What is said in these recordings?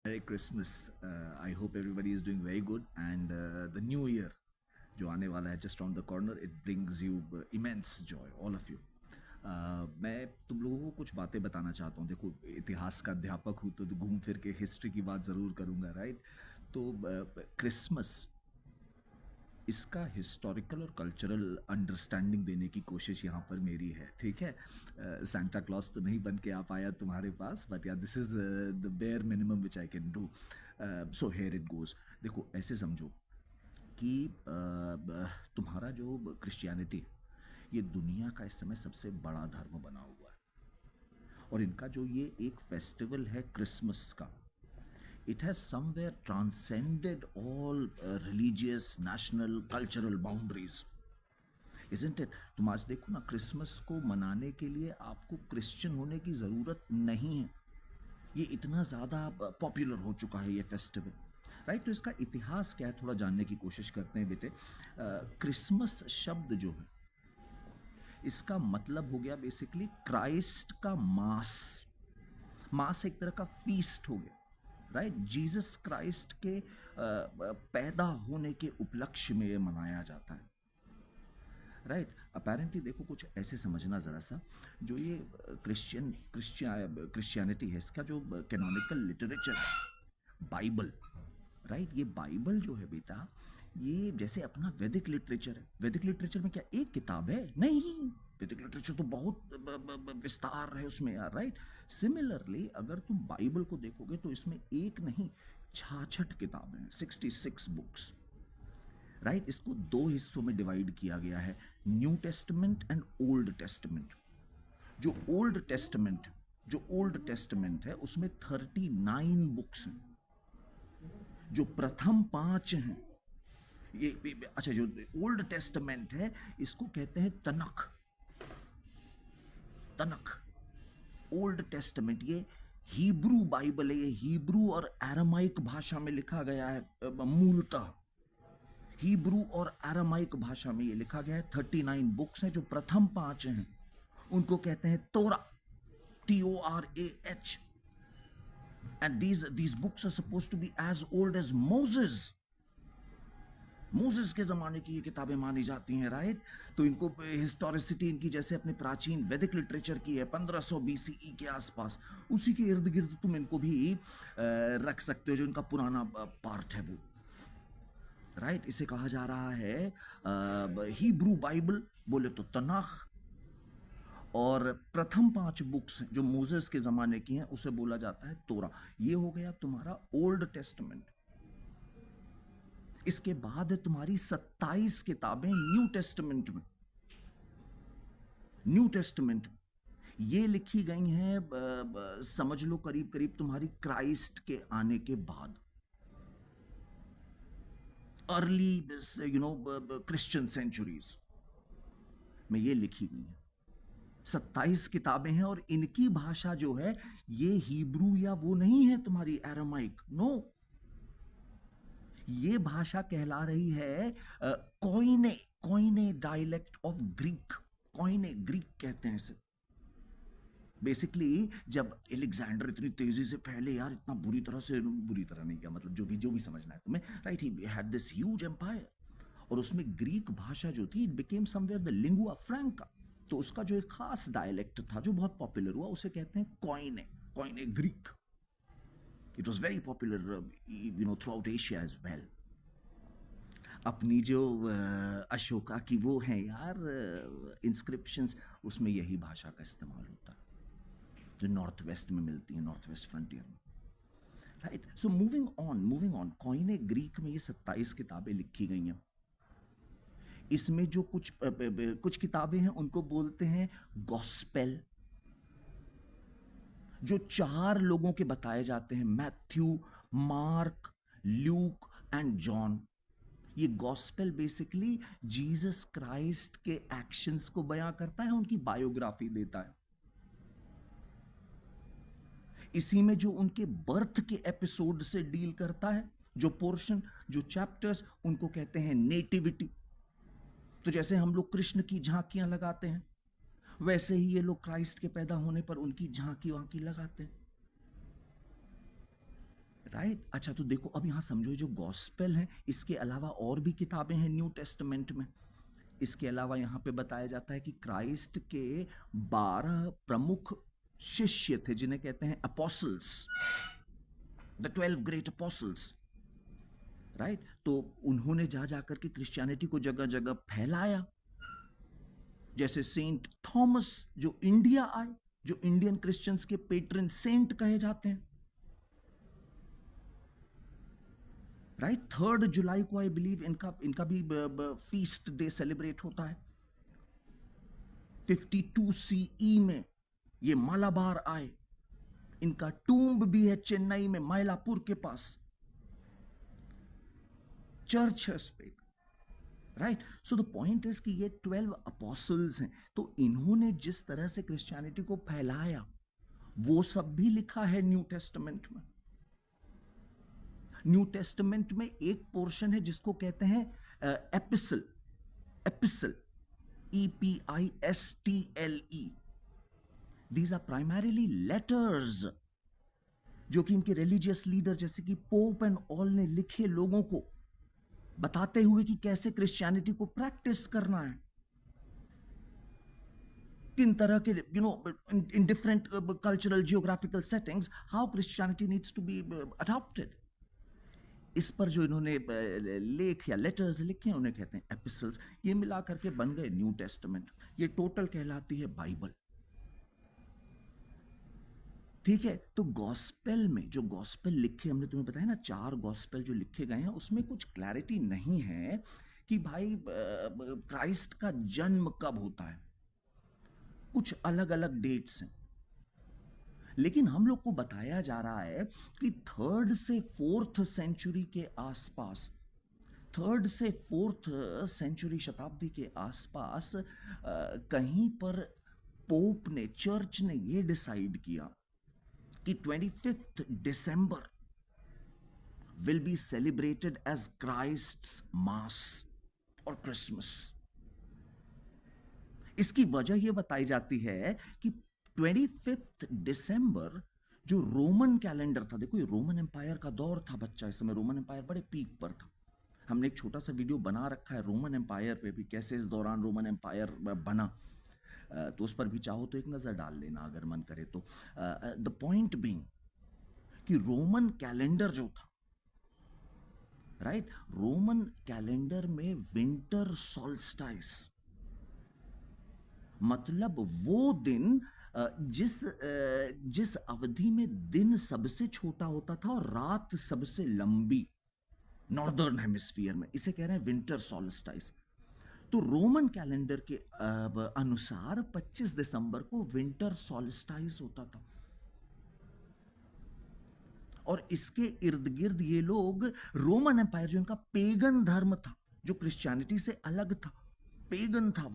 Merry Christmas. I hope everybody is doing very good, and the new year जो आने वाला है just around the corner, it brings you immense joy, all of you. मैं तुम लोगों को कुछ बातें बताना चाहता हूँ. देखो, इतिहास का अध्यापक हूँ तो घूम फिर के हिस्ट्री की बात ज़रूर करूँगा, राइट? तो क्रिसमस इसका हिस्टोरिकल और कल्चरल अंडरस्टैंडिंग देने की कोशिश यहाँ पर मेरी है, ठीक है? सांता क्लॉज तो नहीं बन के आ पाया तुम्हारे पास, बट या this is the bare minimum which I can do. So here it goes. देखो, ऐसे समझो कि तुम्हारा जो क्रिश्चियनिटी, ये दुनिया का इस समय सबसे बड़ा धर्म बना हुआ है. और इनका जो ये एक फेस्टिवल है क्रिसमस का, it has somewhere transcended all religious, national, cultural boundaries. Isn't it? तुम आज देखो ना, क्रिसमस को मनाने के लिए आपको क्रिश्चियन होने की ज़रूरत नहीं है. ये इतना ज़्यादा पॉपुलर हो चुका है ये फेस्टिवल, राइट? तो इसका इतिहास क्या है, थोड़ा जानने की कोशिश करते हैं बेटे. क्रिसमस शब्द जो है, इसका मतलब हो गया बेसिकली क्राइस्ट का मास. मास एक तरह का फीस्ट हो गया, राइट? जीसस क्राइस्ट के पैदा होने के उपलक्ष्य में ये मनाया जाता है, राइट? अपेरेंटली देखो, कुछ ऐसे समझना ज़रा सा, जो ये क्रिश्चियनिटी है, इसका जो कैनोनिकल लिटरेचर है, बाइबल, राइट? ये बाइबल जो है बेटा, ये जैसे अपना वैदिक लिटरेचर है. वैदिक लिटरेचर में क्या एक किताब है? नहीं, वैदिक लिटरेचर तो बहुत विस्तार है उसमें यार, राइट? सिमिलरली अगर तुम बाइबल को देखोगे तो इसमें एक नहीं, 66 किताबें हैं, 66 बुक्स, राइट? इसको दो हिस्सों में डिवाइड किया गया है, New testament and old testament. जो ओल्ड टेस्टमेंट है उसमें 39 बुक्स हैं. जो प्रथम 5 हैं, ये अच्छा, जो ओल्ड टेस्टमेंट है इसको कहते हैं तनख. ओल्ड टेस्टमेंट ये हिब्रू बाइबल है. ये हिब्रू और अरामाइक भाषा में लिखा गया है. मूलतः हिब्रू और अरामाइक भाषा में ये लिखा गया है. 39 बुक्स हैं. जो प्रथम 5 हैं उनको कहते हैं तोरा, TORAH. and these books are supposed to be as old as Moses के ज़माने की ये किताबें मानी जाती हैं, राइट? तो इनको हिस्टोरिसिटी इनकी जैसे अपने प्राचीन वैदिक लिटरेचर की है, 1500 BCE के आसपास, उसी के इर्द गिर्द तुम इनको भी रख सकते हो, जो इनका पुराना पार्ट है वो, राइट? इसे कहा जा रहा है हिब्रू बाइबल, बोले तो तनाख. और प्रथम 5 बुक्स जो मोसेस के ज़माने की हैं उसे बोला जाता है तोरा. ये हो गया तुम्हारा ओल्ड टेस्टमेंट. इसके बाद है तुम्हारी 27 किताबें न्यू टेस्टमेंट में. ये लिखी गई हैं, समझ लो करीब करीब तुम्हारी क्राइस्ट के आने के बाद, अर्ली क्रिश्चियन सेंचुरीज में ये लिखी गई हैं. 27 किताबें हैं और इनकी भाषा जो है ये हिब्रू या वो नहीं है तुम्हारी अरामाइक, नो. ये भाषा कहला रही है कोइने डायलेक्ट ऑफ ग्रीक. कोइने ग्रीक कहते हैं इसे. बेसिकली जब एलेक्जेंडर इतनी तेजी से फैले यार, इतना बुरी तरह नहीं किया, मतलब जो भी समझना है तुम्हें, right? He had this huge empire, और उसमें ग्रीक भाषा जो थी, it became somewhere the lingua franca. तो उसका जो एक खास डायलेक्ट था जो बहुत पॉपुलर हुआ, उसे कहते हैं Koine Greek. It was very popular throughout Asia as well. अपनी जो अशोका की वो है यार इंस्क्रिप्शंस, उसमें यही भाषा का इस्तेमाल होता है, जो नॉर्थ वेस्ट में मिलती है, नॉर्थ वेस्ट फ्रंटियर में, right? So moving on, Koine Greek में ये 27 किताबें लिखी गई हैं. इसमें जो कुछ किताबें हैं उनको बोलते हैं गॉस्पेल, जो 4 लोगों के बताए जाते हैं, Matthew, mark, Luke and John. ये गॉस्पेल बेसिकली जीसस क्राइस्ट के एक्शंस को बयां करता है, उनकी बायोग्राफी देता है. इसी में जो उनके बर्थ के एपिसोड से डील करता है, जो पोर्शन, जो चैप्टर्स, उनको कहते हैं नेटिविटी. तो जैसे हम लोग कृष्ण की झांकियां लगाते हैं, वैसे ही ये लोग क्राइस्ट के पैदा होने पर उनकी झांकी वांकी लगाते हैं, राइट। अच्छा, तो देखो अब यहाँ समझो, जो गॉस्पेल है इसके अलावा और भी किताबें हैं न्यू टेस्टमेंट में। इसके अलावा यहाँ पे बताया जाता है कि क्राइस्ट के 12 प्रमुख शिष्य थे जिन्हें कहते हैं apostles, the 12 great apostles. Right, तो उन्होंने जा जाकर के क्रिश्चियनिटी को जगह जगह फैलाया। जैसे सेंट थॉमस जो इंडिया आए, जो इंडियन क्रिश्चियंस के पेट्रन सेंट कहे जाते हैं। राइट, 3 जुलाई को आई बिलीव इनका भी फीस्ट डे सेलिब्रेट होता है। 52 सीई में ये मालाबार आए। इनका टूम्ब भी है चेन्नई में मायलापुर के पास, चर्च है उस पे। Right, so the point is कि ये 12 अपोस्टल्स हैं, तो इन्होंने जिस तरह से क्रिश्चियनिटी को फैलाया वो सब भी लिखा है न्यू टेस्टमेंट में। न्यू टेस्टमेंट में एक पोर्शन है जिसको कहते हैं epistle, epistle, EPISTLE। These are primarily letters जो कि इनके रिलीजियस लीडर जैसे कि पोप एंड ऑल ने लिखे, लोगों को बताते हुए कि कैसे क्रिश्चियनिटी को प्रैक्टिस करना है, किन तरह के इन different cultural geographical settings how Christianity needs to be adopted. इस पर जो इन्होंने लेख या लेटर्स लिखे हैं उन्हें कहते हैं एपिसल्स। ये मिला करके बन गए न्यू टेस्टमेंट। ये टोटल कहलाती है बाइबल। ठीक है, तो गॉस्पेल में जो गॉस्पेल लिखे, हमने तुम्हें बताया ना 4 गॉस्पेल जो लिखे गए हैं उसमें कुछ क्लैरिटी नहीं है कि भाई क्राइस्ट का जन्म कब होता है। कुछ अलग अलग डेट्स हैं, लेकिन हम लोग को बताया जा रहा है कि 3rd से 4th सेंचुरी के आसपास, 3rd से 4th सेंचुरी शताब्दी के आसपास कहीं पर पोप ने, चर्च ने ये डिसाइड किया कि 25th December will be celebrated as Christ's Mass और क्रिसमस। इसकी वजह यह बताई जाती है कि 25th December जो रोमन कैलेंडर था, देखो ये रोमन एम्पायर का दौर था बच्चा, इस समय रोमन एम्पायर बड़े पीक पर था। हमने एक छोटा सा वीडियो बना रखा है रोमन एम्पायर पे भी, कैसे इस दौरान रोमन एम्पायर बना, तो उस पर भी चाहो तो एक नजर डाल लेना अगर मन करे तो। द पॉइंट बीइंग कि रोमन कैलेंडर जो था, राइट, रोमन कैलेंडर में विंटर सॉल्स्टाइस मतलब वो दिन जिस अवधि में दिन सबसे छोटा होता था और रात सबसे लंबी, नॉर्दर्न हेमिस्फीयर में, इसे कह रहे हैं विंटर सॉल्स्टाइस। तो रोमन कैलेंडर के अनुसार 25 दिसंबर को विंटर सॉल्स्टाइस होता था। और इसके इर्द गिर्द ये लोग, रोमन एम्पायर जो इनका पेगन धर्म था, जो क्रिश्चियनिटी से अलग था, पेगन था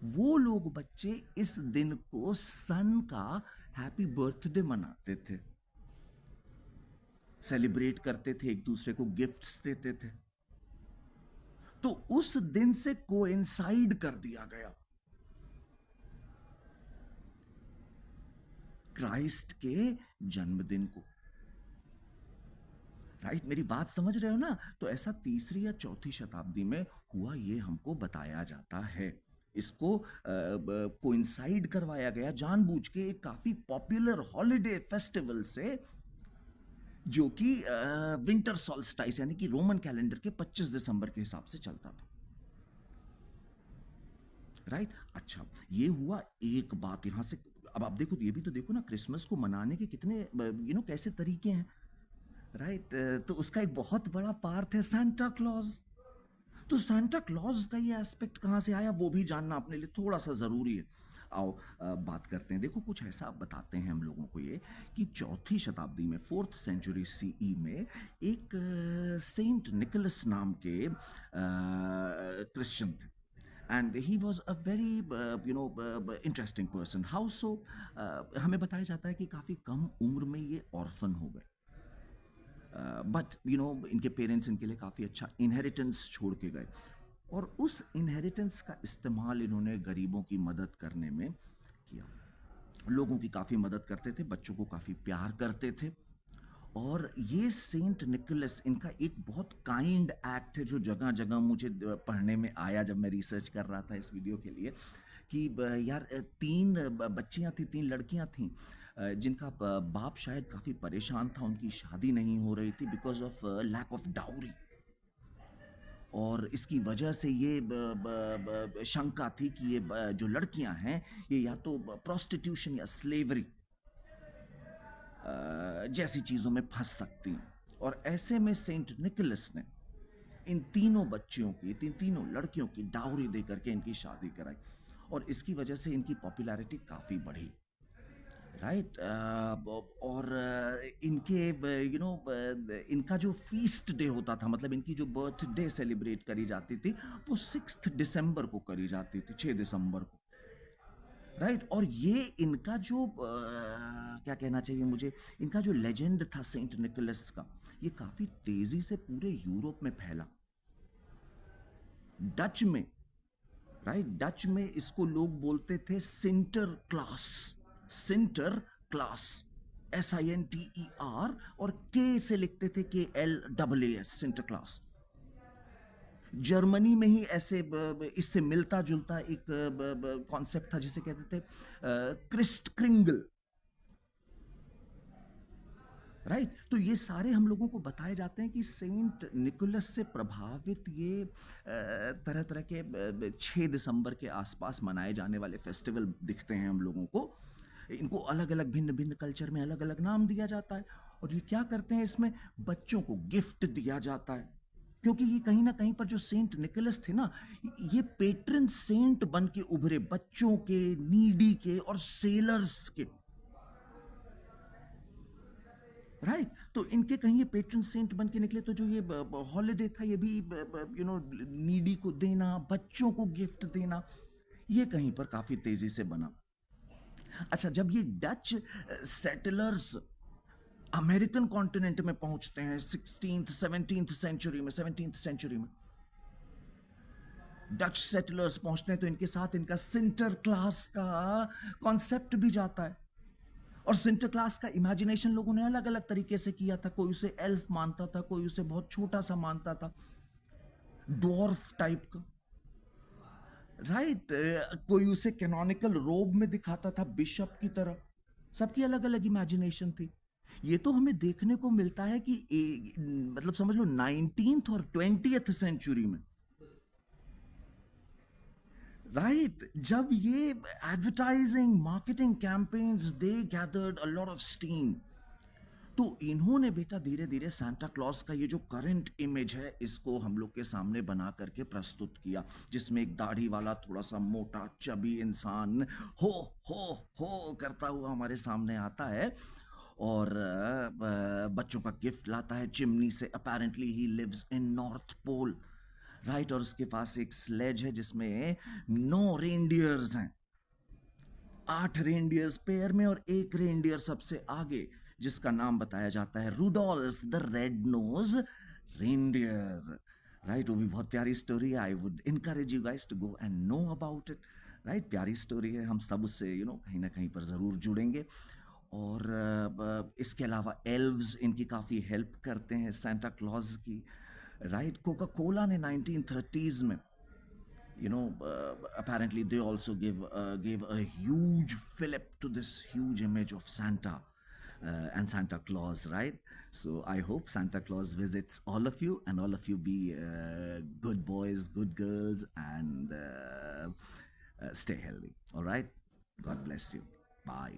वो लोग बच्चे इस दिन को सन का हैप्पी बर्थडे मनाते थे, सेलिब्रेट करते थे, एक दूसरे को गिफ्ट्स देते थे। तो उस दिन से कोइंसाइड कर दिया गया क्राइस्ट के जन्मदिन को। राइट, मेरी बात समझ रहे हो ना? तो ऐसा 3री या 4थी शताब्दी में हुआ, ये हमको बताया जाता है। इसको कोइंसाइड करवाया गया जानबूझ के एक काफी पॉपुलर हॉलिडे फेस्टिवल से, जो कि विंटर सॉल्स्टाइस यानी कि रोमन कैलेंडर के 25 दिसंबर के हिसाब से चलता था। राइट, अच्छा ये हुआ एक बात यहां से। अब आप देखो, ये भी तो देखो ना, क्रिसमस को मनाने के कितने कैसे तरीके हैं। राइट, तो उसका एक बहुत बड़ा पार्ट है सांता क्लॉज। तो सांता क्लॉज का ये एस्पेक्ट कहां से आया वो भी जानना अपने लिए थोड़ा सा जरूरी है। आओ बात करते हैं। देखो कुछ ऐसा बताते हैं हम लोगों को ये कि 4th शताब्दी में, 4th सेंचुरी सीई में, एक सेंट निकोलस नाम के क्रिश्चियन थे, and he was a very interesting person. How so? हमें बताया जाता है कि काफ़ी कम उम्र में ये ऑर्फन हो गए, बट इनके पेरेंट्स इनके लिए काफ़ी अच्छा इनहेरिटेंस छोड़ के गए, और उस इनहेरिटेंस का इस्तेमाल इन्होंने गरीबों की मदद करने में किया। लोगों की काफ़ी मदद करते थे, बच्चों को काफ़ी प्यार करते थे, और ये सेंट निकोलस इनका एक बहुत काइंड एक्ट है जो जगह जगह मुझे पढ़ने में आया जब मैं रिसर्च कर रहा था इस वीडियो के लिए कि यार तीन बच्चियां थी, तीन लड़कियां थीं जिनका बाप शायद काफ़ी परेशान था, उनकी शादी नहीं हो रही थी because of lack of dowry. और इसकी वजह से ये शंका थी कि ये जो लड़कियां हैं ये या तो प्रोस्टिट्यूशन या स्लेवरी जैसी चीज़ों में फंस सकती हैं। और ऐसे में सेंट निकोलस ने इन तीनों बच्चियों की, तीनों लड़कियों की डाउरी दे करके इनकी शादी कराई और इसकी वजह से इनकी पॉपुलैरिटी काफ़ी बढ़ी। राइट। और इनके इनका जो फीस्ट डे होता था, मतलब इनकी जो बर्थडे सेलिब्रेट करी जाती थी वो 6 दिसंबर को करी जाती थी, 6 दिसंबर को। राइट। और ये इनका जो क्या कहना चाहिए मुझे, इनका जो लेजेंड था सेंट निकोलस का, ये काफ़ी तेज़ी से पूरे यूरोप में फैला। डच में, राइट, डच में इसको लोग बोलते थे sinter class. Sinter class, SINTER, और के से लिखते थे KLAAS, सिंटर क्लास। जर्मनी में ही ऐसे इससे मिलता जुलता एक कॉन्सेप्ट था जिसे कहते थे क्रिस्ट क्रिंगल। राइट। तो ये सारे हम लोगों को बताए जाते हैं कि सेंट निकोलस से प्रभावित ये तरह तरह के 6 दिसंबर के आसपास मनाए जाने वाले फेस्टिवल दिखते हैं हम लोगों को। इनको अलग अलग भिन्न भिन्न कल्चर में अलग अलग नाम दिया जाता है। और ये क्या करते हैं, इसमें बच्चों को गिफ्ट दिया जाता है, क्योंकि ये कहीं ना कहीं पर जो सेंट निकोलस थे ना, ये पेट्रन सेंट बन के उभरे बच्चों के, नीडी के और सेलर्स के। राइट। तो इनके कहीं ये पेट्रन सेंट बन के निकले। तो जो ये हॉलिडे था ये भी नीडी को देना, बच्चों को गिफ्ट देना, ये कहीं पर काफी तेजी से बना। अच्छा, जब ये डच सेटलर्स अमेरिकन कॉन्टिनेंट में पहुंचते हैं 16th 17th सेंचुरी में, 17th सेंचुरी में डच सेटलर्स पहुंचते हैं, तो इनके साथ इनका सिंटर क्लास का कॉन्सेप्ट भी जाता है। और सिंटर क्लास का इमेजिनेशन लोगों ने अलग अलग तरीके से किया था। कोई उसे एल्फ मानता था, कोई उसे बहुत छोटा सा मानता था, डॉर्फ टाइप का। राइट। कोई उसे कैनोनिकल रोब में दिखाता था, बिशप की तरह। सबकी अलग अलग इमेजिनेशन थी। ये तो हमें देखने को मिलता है कि मतलब समझ लो 19th और 20th सेंचुरी में। राइट। जब ये advertising marketing campaigns they gathered a lot of steam, तो इन्होंने बेटा धीरे धीरे सांता क्लॉज का ये जो करंट इमेज है इसको हम लोग के सामने बना करके प्रस्तुत किया, जिसमें एक दाढ़ी वाला थोड़ा सा मोटा चबी इंसान हो हो करता हुआ हमारे सामने आता है और बच्चों का गिफ्ट लाता है चिमनी से। Apparently he lives in north pole. Right. और उसके पास एक स्लेज है जिसमें 9 रेनडियर्स हैं, 8 रेनडियर्स पेयर में और एक रेनडियर सबसे आगे, जिसका नाम बताया जाता है Rudolph the red nose reindeer. Right. वो भी बहुत प्यारी स्टोरी है। I would encourage you guys to go and know about it. Right. प्यारी स्टोरी है, हम सब उससे कहीं ना कहीं पर ज़रूर जुड़ेंगे। और इसके अलावा एल्व्स इनकी काफ़ी हेल्प करते हैं सांता क्लॉज की। राइट। कोका कोला ने 1930s में apparently they also gave a huge fillip to this huge image of Santa and Santa Claus, right? So I hope Santa Claus visits all of you, and all of you be good boys, good girls, and stay healthy. All right. God bless you. Bye.